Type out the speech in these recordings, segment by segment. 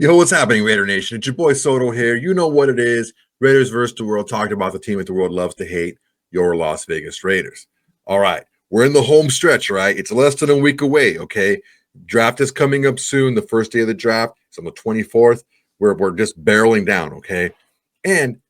Yo, what's happening, Raider Nation? It's your boy Soto here. You know what it is. Raiders versus the world, talking about the team that the world loves to hate, your Las Vegas Raiders. All right, we're in the home stretch, right? It's less than a week away, okay? Draft is coming up soon. The first day of the draft is on the 24th. We're just barreling down, okay? And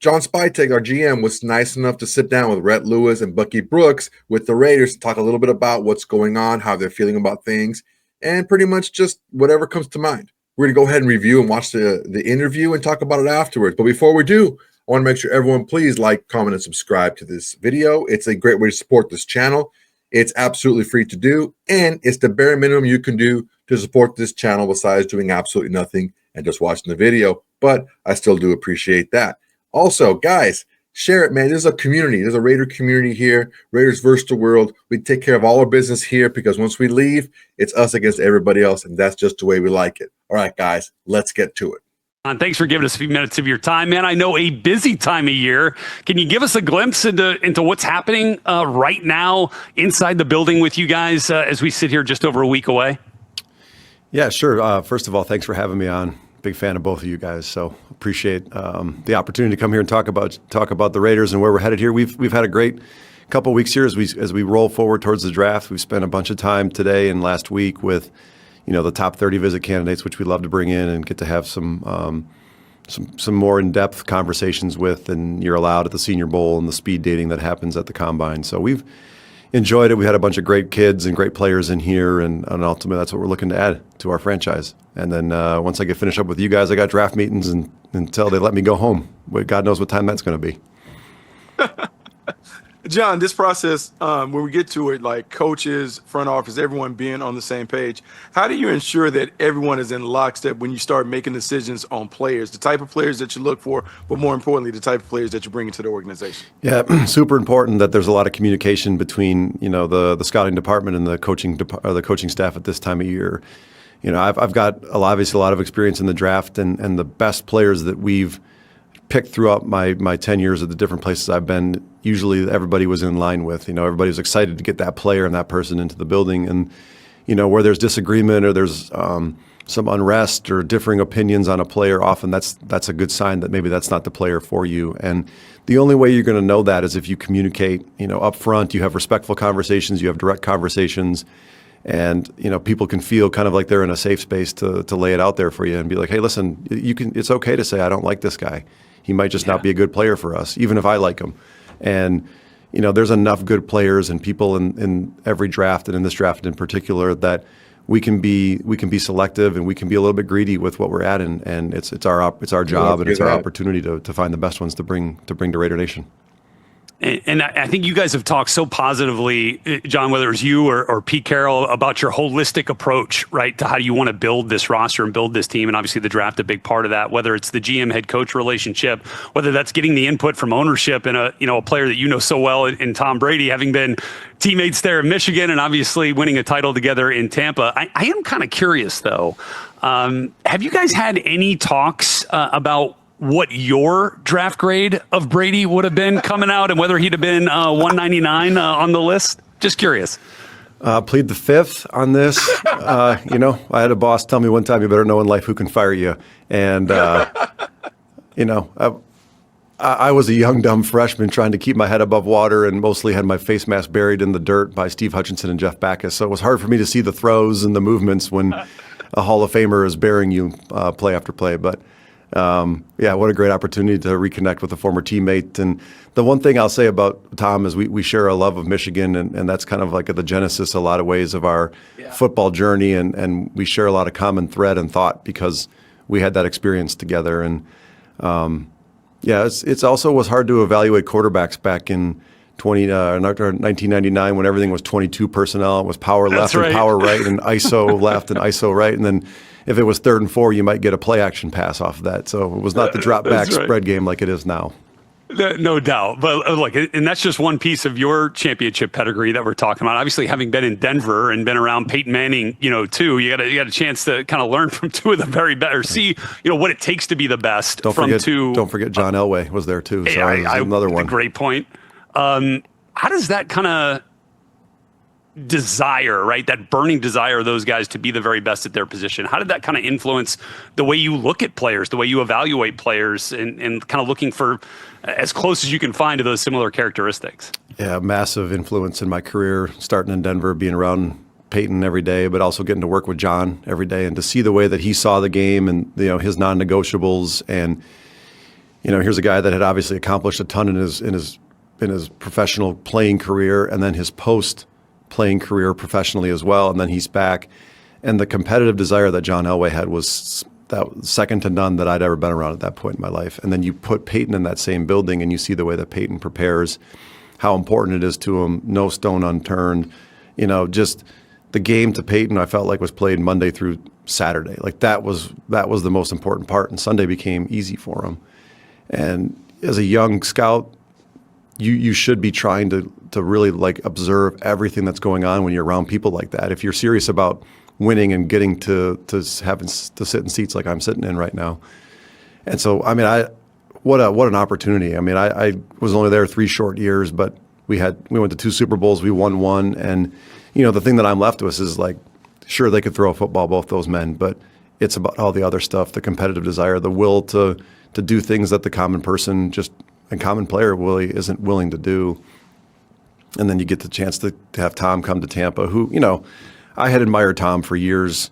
John Spytek, our GM, was nice enough to sit down with Rhett Lewis and Bucky Brooks with the Raiders to talk a little bit about what's going on, how they're feeling about things, and pretty much just whatever comes to mind. We're going to go ahead and review and watch the interview and talk about it afterwards. But before we do, I want to make sure everyone please like, comment, and subscribe to this video. It's a great way to support this channel. It's absolutely free to do, and it's the bare minimum you can do to support this channel besides doing absolutely nothing and just watching the video. But I still do appreciate that. Also, guys, share it, man. There's a community. There's a Raider community here. Raiders versus the world. We take care of all our business here because once we leave, it's us against everybody else, and that's just the way we like it. All right, guys, let's get to it. Thanks for giving us a few minutes of your time, man. I know a busy time of year. Can you give us a glimpse into what's happening right now inside the building with you guys as we sit here just over a week away? Yeah, sure. First of all, thanks for having me on. Big fan of both of you guys, so appreciate the opportunity to come here and talk about the Raiders and where we're headed here. We've had a great couple of weeks here as we roll forward towards the draft. We've spent a bunch of time today and last week with the top 30 visit candidates, which we love to bring in and get to have some more in-depth conversations with than you're allowed at the Senior Bowl and the speed dating that happens at the Combine. So we've enjoyed it. We had a bunch of great kids and great players in here, and ultimately that's what we're looking to add to our franchise. And then once I get finished up with you guys, I got draft meetings until they let me go home. God knows what time that's going to be. John, this process, when we get to it, like coaches, front office, everyone being on the same page, how do you ensure that everyone is in lockstep when you start making decisions on players, the type of players that you look for, but more importantly, the type of players that you bring into the organization? Yeah, super important that there's a lot of communication between the scouting department and the coaching staff at this time of year. I've got obviously a lot of experience in the draft, and the best players that we've picked throughout my 10 years at the different places I've been, usually everybody was in line with. Everybody was excited to get that player and that person into the building. And, where there's disagreement or there's some unrest or differing opinions on a player, often that's a good sign that maybe that's not the player for you. And the only way you're going to know that is if you communicate, up front, you have respectful conversations, you have direct conversations, and people can feel kind of like they're in a safe space to lay it out there for you and be like, hey, listen, it's okay to say I don't like this guy. He might just not be a good player for us, even if I like him. And there's enough good players and people in every draft, and in this draft in particular, that we can be selective and we can be a little bit greedy with what we're at, and it's our job and it's our opportunity to find the best ones to bring to Raider Nation. And I think you guys have talked so positively, John, whether it's you or Pete Carroll, about your holistic approach, right, to how you want to build this roster and build this team. And obviously the draft, a big part of that, whether it's the GM head coach relationship, whether that's getting the input from ownership and a player that you know so well in Tom Brady, having been teammates there in Michigan and obviously winning a title together in Tampa. I am kind of curious, though. Have you guys had any talks about what your draft grade of Brady would have been coming out and whether he'd have been 199 on the list? Just curious. Plead the fifth on this. I had a boss tell me one time, you better know in life who can fire you. And, I was a young, dumb freshman trying to keep my head above water and mostly had my face mask buried in the dirt by Steve Hutchinson and Jeff Backus. So it was hard for me to see the throws and the movements when a Hall of Famer is burying you play after play. But what a great opportunity to reconnect with a former teammate. And the one thing I'll say about Tom is we share a love of Michigan, and that's kind of like the genesis, a lot of ways, of our football journey. And we share a lot of common thread and thought because we had that experience together. And it's also was hard to evaluate quarterbacks back in 1999 when everything was 22 personnel. It was power left and power right and ISO left and ISO right. And then if it was 3rd and 4, you might get a play action pass off of that. So it was not the drop back spread game like it is now. No doubt. But look, and that's just one piece of your championship pedigree that we're talking about. Obviously, having been in Denver and been around Peyton Manning, too, you got a chance to kind of learn from two of the very best, or see, what it takes to be the best. Don't forget John Elway was there too. So another one. Great point. How does that kind of desire, right? That burning desire of those guys to be the very best at their position. How did that kind of influence the way you look at players, the way you evaluate players, and kind of looking for as close as you can find to those similar characteristics? Yeah, massive influence in my career, starting in Denver, being around Peyton every day, but also getting to work with John every day and to see the way that he saw the game and, his non-negotiables. And, here's a guy that had obviously accomplished a ton in his professional playing career, and then his post-playing career professionally as well. And then he's back. And the competitive desire that John Elway had was second to none that I'd ever been around at that point in my life. And then you put Peyton in that same building and you see the way that Peyton prepares, how important it is to him, no stone unturned. Just the game to Peyton, I felt like was played Monday through Saturday. Like that was the most important part, and Sunday became easy for him. And as a young scout, you should be trying to really observe everything that's going on when you're around people like that. If you're serious about winning and getting to having to sit in seats like I'm sitting in right now. And so, what an opportunity. I was only there 3 short years, but we went to 2 Super Bowls, we won 1. And, the thing that I'm left with is sure, they could throw a football, both those men, but it's about all the other stuff, the competitive desire, the will to do things that the common person and common player really isn't willing to do. And then you get the chance to have Tom come to Tampa, who, I had admired Tom for years,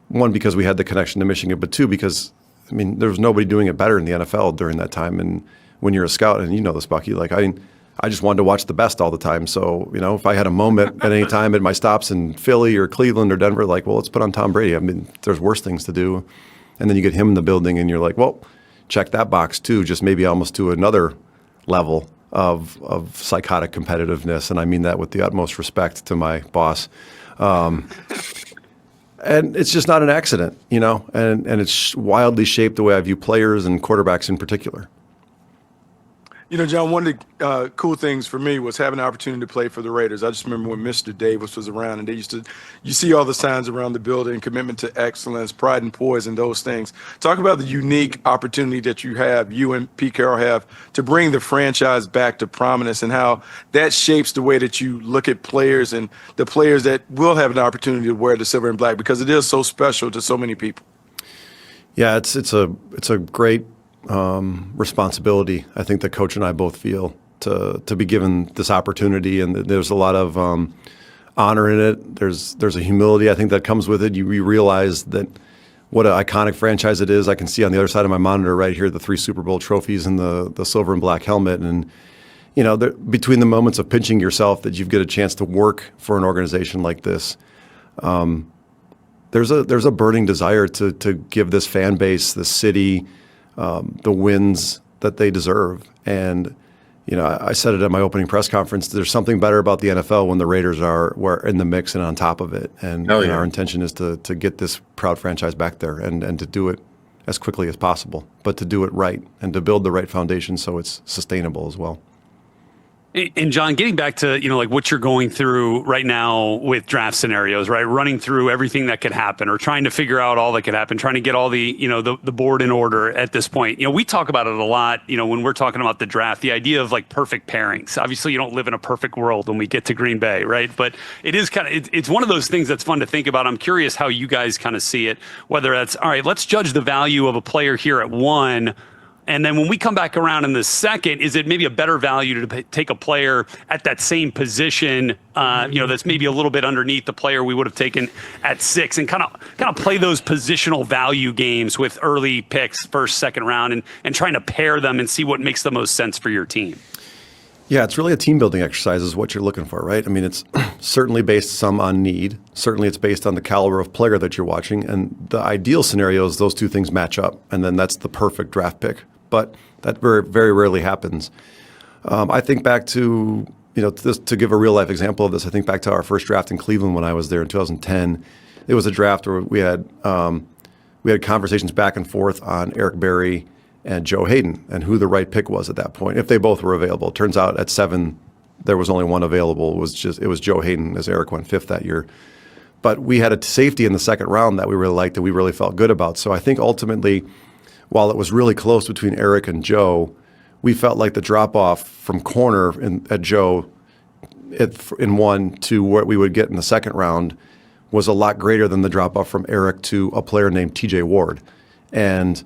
one, because we had the connection to Michigan, but 2, because, there was nobody doing it better in the NFL during that time. And when you're a scout, and this, Bucky, I just wanted to watch the best all the time. So, if I had a moment at any time at my stops in Philly or Cleveland or Denver, let's put on Tom Brady. There's worse things to do. And then you get him in the building and you're like, well, check that box too, just maybe almost to another level of psychotic competitiveness. And I mean that with the utmost respect to my boss. And it's just not an accident, and it's wildly shaped the way I view players and quarterbacks in particular. John, one of the cool things for me was having the opportunity to play for the Raiders. I just remember when Mr. Davis was around, and you see all the signs around the building, commitment to excellence, pride and poise, and those things. Talk about the unique opportunity that you and Pete Carroll have to bring the franchise back to prominence, and how that shapes the way that you look at players and the players that will have an opportunity to wear the silver and black, because it is so special to so many people. Yeah, it's a great responsibility, I think, that Coach and I both feel to be given this opportunity, and there's a lot of honor in it. There's a humility, I think, that comes with it. You realize that what an iconic franchise it is. I can see on the other side of my monitor right here the 3 Super Bowl trophies and the silver and black helmet, and between the moments of pinching yourself that you get a chance to work for an organization like this, there's a burning desire to give this fan base, the city, the wins that they deserve. And, I said it at my opening press conference, there's something better about the NFL when the Raiders were in the mix and on top of it. And, our intention is to get this proud franchise back there and to do it as quickly as possible, but to do it right and to build the right foundation so it's sustainable as well. And John, getting back to, what you're going through right now with draft scenarios, right? Running through everything that could happen, or trying to figure out all that could happen, trying to get all the, the board in order at this point. We talk about it a lot, when we're talking about the draft, the idea of perfect pairings. Obviously, you don't live in a perfect world when we get to Green Bay, right? But it is it's one of those things that's fun to think about. I'm curious how you guys kind of see it, whether that's, all right, let's judge the value of a player here at 1. And then when we come back around in the second, is it maybe a better value to take a player at that same position, that's maybe a little bit underneath the player we would have taken at 6, and kind of play those positional value games with early picks, first, second round, and trying to pair them and see what makes the most sense for your team? Yeah, it's really a team building exercise is what you're looking for, right? It's certainly based some on need. Certainly it's based on the caliber of player that you're watching. And the ideal scenario is those 2 things match up, and then that's the perfect draft pick. But that very, very rarely happens. I think back to, to give a real life example of this, I think back to our first draft in Cleveland when I was there in 2010. It was a draft where we had conversations back and forth on Eric Berry and Joe Hayden and who the right pick was at that point, if they both were available. It turns out at 7, there was only one available. It was Joe Hayden, as Eric went 5th that year. But we had a safety in the second round that we really liked, that we really felt good about. So I think ultimately, while it was really close between Eric and Joe, we felt like the drop-off from corner at Joe in one to what we would get in the second round was a lot greater than the drop off from Eric to a player named TJ Ward. And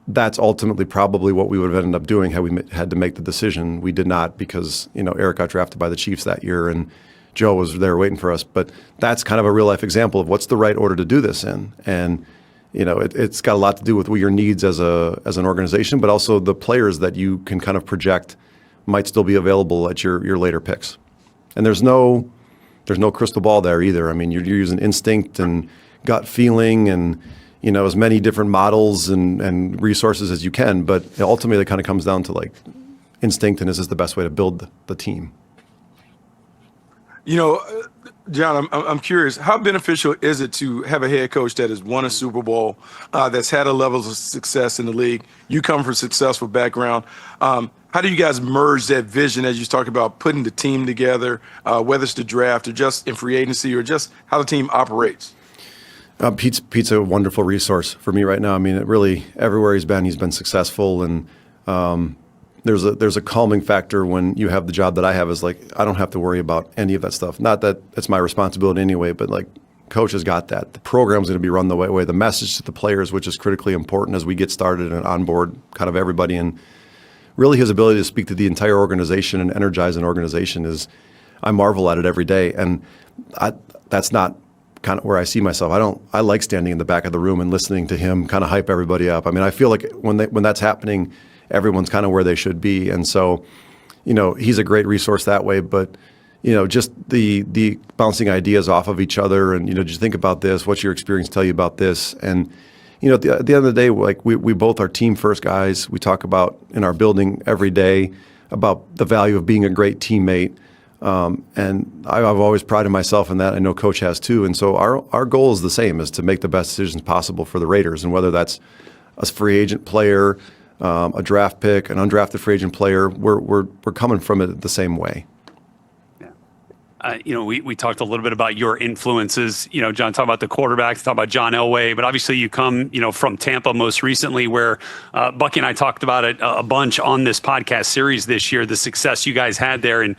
that's ultimately probably what we would have ended up doing had we had to make the decision. We did not, because Eric got drafted by the Chiefs that year and Joe was there waiting for us. But that's kind of a real life example of what's the right order to do this in. And it's got a lot to do with your needs as an organization, but also the players that you can kind of project might still be available at your later picks. And there's no crystal ball there either. I mean, you're using instinct and gut feeling and as many different models and resources as you can, but ultimately it kind of comes down to like instinct and is this the best way to build the team? John, I'm curious, how beneficial is it to have a head coach that has won a Super Bowl, that's had a level of success in the league? You come from a successful background. How do you guys merge that vision as you talk about putting the team together, whether it's the draft or just in free agency or just how the team operates? Pete's a wonderful resource for me right now. I mean, it really, everywhere he's been successful. And there's a calming factor when you have the job that I have, is like, I don't have to worry about any of that stuff. Not that it's my responsibility anyway, but like coach has got that. The program's going to be run the right way. The message to the players, which is critically important as we get started and onboard kind of everybody. And really his ability to speak to the entire organization and energize an organization I marvel at it every day. And that's not kind of where I see myself. I like standing in the back of the room and listening to him kind of hype everybody up. I mean, I feel like when that's happening, everyone's kind of where they should be. And so, he's a great resource that way, but just the bouncing ideas off of each other and, just think about this, what's your experience tell you about this? And, at the end of the day, like we both are team first guys. We talk about in our building every day about the value of being a great teammate. And I've always prided myself in that. I know Coach has too. And so our goal is the same, is to make the best decisions possible for the Raiders. And whether that's a free agent player, a draft pick, an undrafted free agent player, we're coming from it the same way. We talked a little bit about your influences. John, talk about the quarterbacks, talk about John Elway, but obviously you come, from Tampa most recently, where Bucky and I talked about it a bunch on this podcast series this year, the success you guys had there and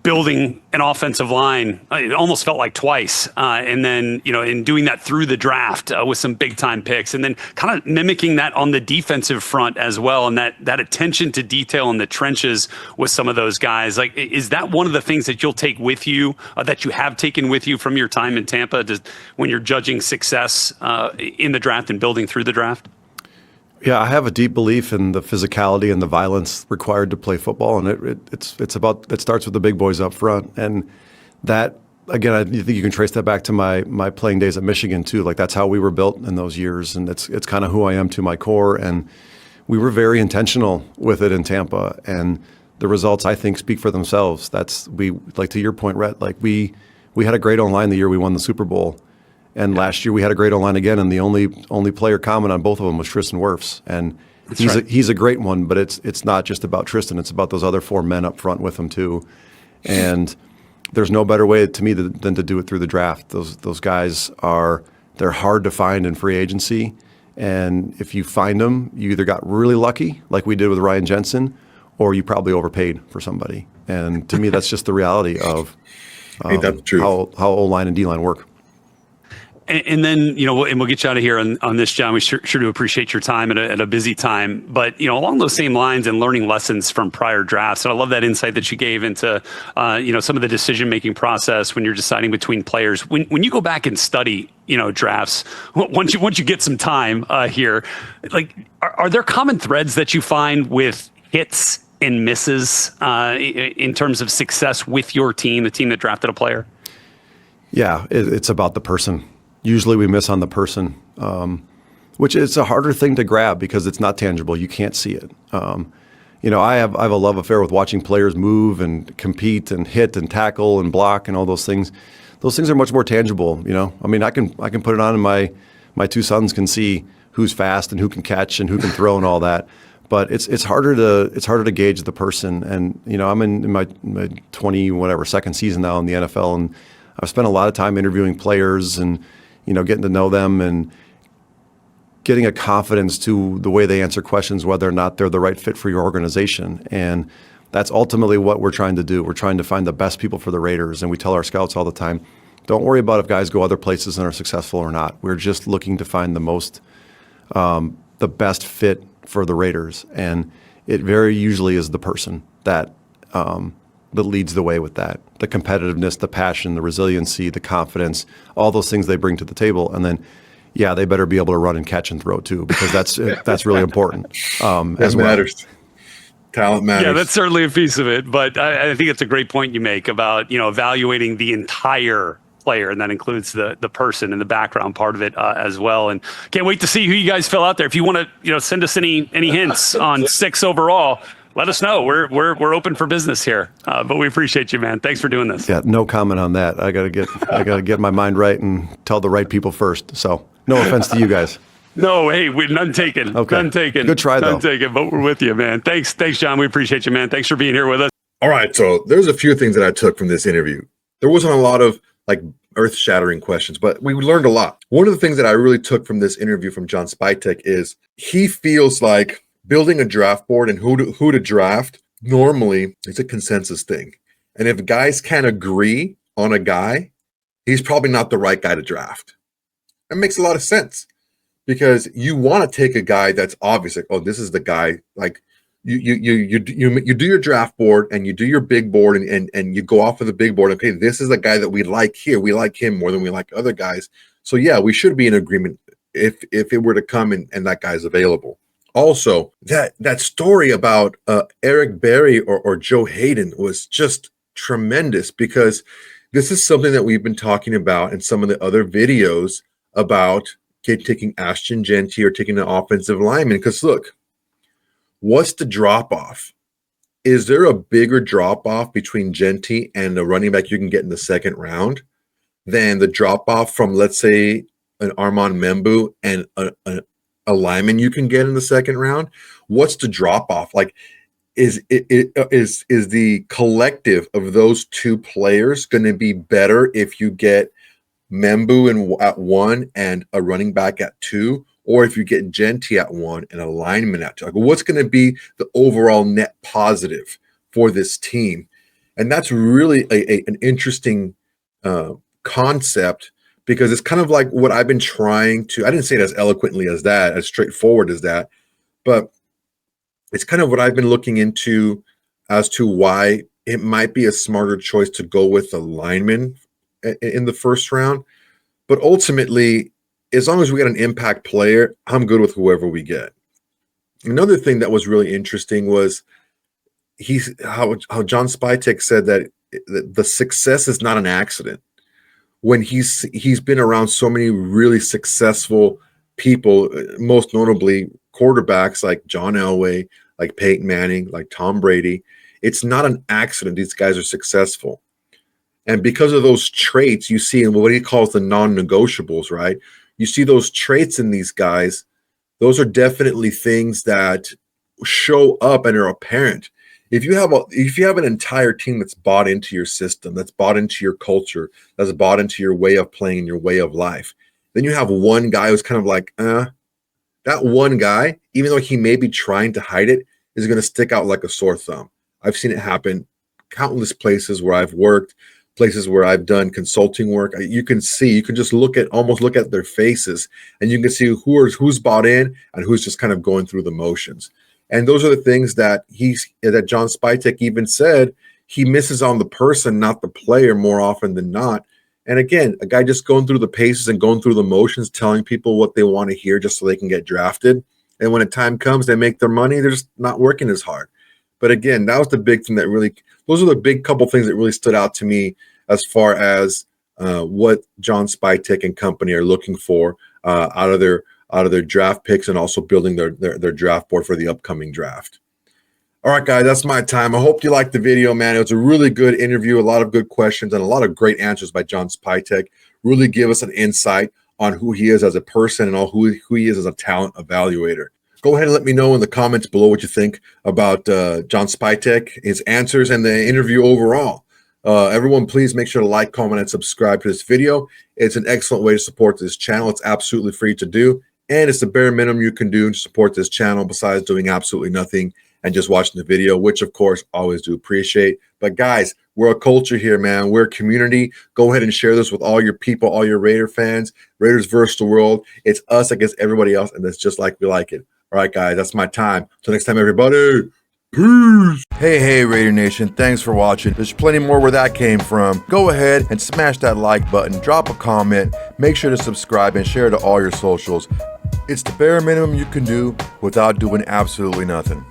building an offensive line. It almost felt like twice. And then, in doing that through the draft with some big time picks, and then kind of mimicking that on the defensive front as well. And that attention to detail in the trenches with some of those guys. Like, is that one of the things that you'll take with you, that you have taken with you from your time in Tampa when you're judging success in the draft and building through the draft? Yeah, I have a deep belief in the physicality and the violence required to play football, and it starts with the big boys up front, and that, again, I think you can trace that back to my playing days at Michigan too. Like, that's how we were built in those years, and it's kind of who I am to my core, and we were very intentional with it in Tampa, and the results, I think, speak for themselves. Like to your point, Rhett, like we had a great O-line the year we won the Super Bowl. And last year we had a great O-line again, and the only player common on both of them was Tristan Wirfs, and he's a great one. But it's not just about Tristan; it's about those other four men up front with him too. And there's no better way to me than to do it through the draft. Those guys they're hard to find in free agency, and if you find them, you either got really lucky, like we did with Ryan Jensen, or you probably overpaid for somebody. And to me, that's just the reality of how O-line and D-line work. And then, and we'll get you out of here on this, John. We sure do appreciate your time at a busy time. But, along those same lines and learning lessons from prior drafts, and I love that insight that you gave into, some of the decision-making process when you're deciding between players. When you go back and study, drafts, once you get some time here, like, are there common threads that you find with hits and misses in terms of success with your team, the team that drafted a player? Yeah, it's about the person. Usually we miss on the person, which is a harder thing to grab because it's not tangible. You can't see it. I have a love affair with watching players move and compete and hit and tackle and block and all those things. Those things are much more tangible. I mean, I can put it on and my two sons can see who's fast and who can catch and who can throw and all that. But it's harder to gauge the person. And I'm in my second season now in the NFL, and I've spent a lot of time interviewing players and getting to know them and getting a confidence to the way they answer questions, whether or not they're the right fit for your organization. And That's ultimately what we're trying to do. We're trying to find the best people for the Raiders, and we tell our scouts all the time, don't worry about if guys go other places and are successful or not. We're just looking to find the best fit for the Raiders, and it very usually is the person that leads the way with that. The competitiveness, the passion, the resiliency, the confidence, all those things they bring to the table, and then, yeah, they better be able to run and catch and throw too, because that's really important as well. Matters. Talent matters. Yeah, that's certainly a piece of it. But I think it's a great point you make about, evaluating the entire player, and that includes the person and the background part of it as well. And can't wait to see who you guys fill out there. If you want to, send us any hints on 6 overall, let us know. We're open for business here. But we appreciate you, man. Thanks for doing this. Yeah, no comment on that. I gotta get my mind right and tell the right people first. So no offense to you guys. No, hey, none taken. Okay. None taken. Good try, though. None taken, but we're with you, man. Thanks, John. We appreciate you, man. Thanks for being here with us. All right, so there's a few things that I took from this interview. There wasn't a lot of earth-shattering questions, but we learned a lot. One of the things that I really took from this interview from John Spytek is he feels like building a draft board and who to draft normally is a consensus thing. And if guys can't agree on a guy, he's probably not the right guy to draft. That makes a lot of sense, because you want to take a guy that's obvious, like, oh, this is the guy. Like you do your draft board and you do your big board and you go off of the big board. Okay, this is the guy that we like here. We like him more than we like other guys. So yeah, we should be in agreement if it were to come and that guy's available. Also, that story about Eric Berry or Joe Hayden was just tremendous, because this is something that we've been talking about in some of the other videos about taking Ashton Jeanty or taking an offensive lineman. Because look, what's the drop off? Is there a bigger drop off between Jeanty and the running back you can get in the second round than the drop off from, let's say, an Armand Membu and a lineman you can get in the second round? What's the drop off? Like, is the collective of those two players going to be better if you get Membu at 1 and a running back at 2, or if you get Jeanty at 1 and a lineman at 2? Like, what's going to be the overall net positive for this team? And that's really an interesting concept, because it's kind of like what I've been trying to, I didn't say it as eloquently as that, as straightforward as that, but it's kind of what I've been looking into as to why it might be a smarter choice to go with a lineman in the first round. But ultimately, as long as we get an impact player, I'm good with whoever we get. Another thing that was really interesting was how John Spytek said that the success is not an accident. When he's been around so many really successful people, most notably quarterbacks like John Elway, like Peyton Manning, like Tom Brady, it's not an accident these guys are successful. And because of those traits you see in what he calls the non-negotiables, right? You see those traits in these guys. Those are definitely things that show up and are apparent. If you have an entire team that's bought into your system, that's bought into your culture, that's bought into your way of playing and your way of life, then you have one guy who's kind of like, that one guy, even though he may be trying to hide it, is going to stick out like a sore thumb. I've seen it happen countless places where I've worked, places where I've done consulting work. You can just almost look at their faces, and you can see who's bought in and who's just kind of going through the motions. And those are the things that John Spytek even said he misses on the person, not the player, more often than not. And again, a guy just going through the paces and going through the motions, telling people what they want to hear just so they can get drafted. And when the time comes, they make their money. They're just not working as hard. But again, that was the big thing those are the big couple things that really stood out to me as far as what John Spytek and company are looking for out of their draft picks, and also building their draft board for the upcoming draft. All right, guys, that's my time. I hope you liked the video, man. It was a really good interview, a lot of good questions, and a lot of great answers by John Spytek. Really give us an insight on who he is as a person and who he is as a talent evaluator. Go ahead and let me know in the comments below what you think about John Spytek, his answers, and the interview overall. Everyone, please make sure to like, comment, and subscribe to this video. It's an excellent way to support this channel. It's absolutely free to do, and it's the bare minimum you can do to support this channel besides doing absolutely nothing. and just watching the video, which of course always do appreciate. But guys, we're a culture here, man. We're a community. Go ahead and share this with all your people, all your Raider fans. Raiders versus the world. It's us against everybody else, and it's just like we like it. All right, guys, that's my time. Till next time, everybody. Peace. Hey, Raider Nation. Thanks for watching. There's plenty more where that came from. Go ahead and smash that like button. Drop a comment. Make sure to subscribe and share to all your socials. It's the bare minimum you can do without doing absolutely nothing.